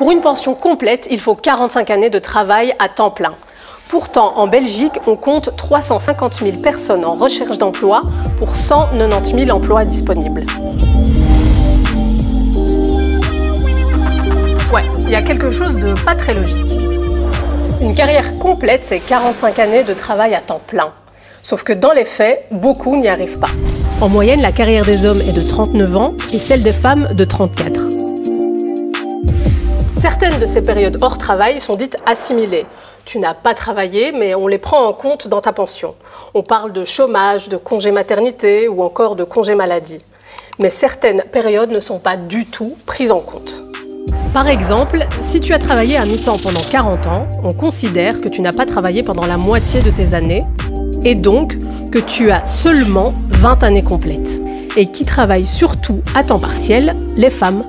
Pour une pension complète, il faut 45 années de travail à temps plein. Pourtant, en Belgique, on compte 350 000 personnes en recherche d'emploi pour 190 000 emplois disponibles. Ouais, il y a quelque chose de pas très logique. Une carrière complète, c'est 45 années de travail à temps plein. Sauf que dans les faits, beaucoup n'y arrivent pas. En moyenne, la carrière des hommes est de 39 ans et celle des femmes de 34. Certaines de ces périodes hors travail sont dites assimilées. Tu n'as pas travaillé, mais on les prend en compte dans ta pension. On parle de chômage, de congé maternité ou encore de congé maladie. Mais certaines périodes ne sont pas du tout prises en compte. Par exemple, si tu as travaillé à mi-temps pendant 40 ans, on considère que tu n'as pas travaillé pendant la moitié de tes années et donc que tu as seulement 20 années complètes. Et qui travaillent surtout à temps partiel, les femmes.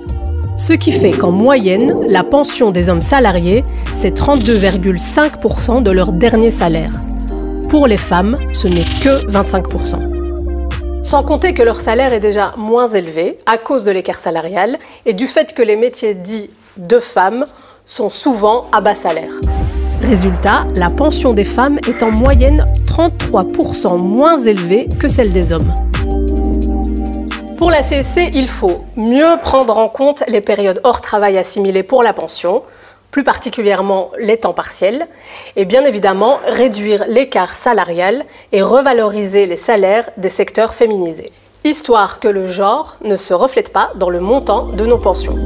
Ce qui fait qu'en moyenne, la pension des hommes salariés, c'est 32,5% de leur dernier salaire. Pour les femmes, ce n'est que 25%. Sans compter que leur salaire est déjà moins élevé à cause de l'écart salarial et du fait que les métiers dits de femmes sont souvent à bas salaire. Résultat, la pension des femmes est en moyenne 33% moins élevée que celle des hommes. Pour la CSC, il faut mieux prendre en compte les périodes hors travail assimilées pour la pension, plus particulièrement les temps partiels, et bien évidemment réduire l'écart salarial et revaloriser les salaires des secteurs féminisés, histoire que le genre ne se reflète pas dans le montant de nos pensions.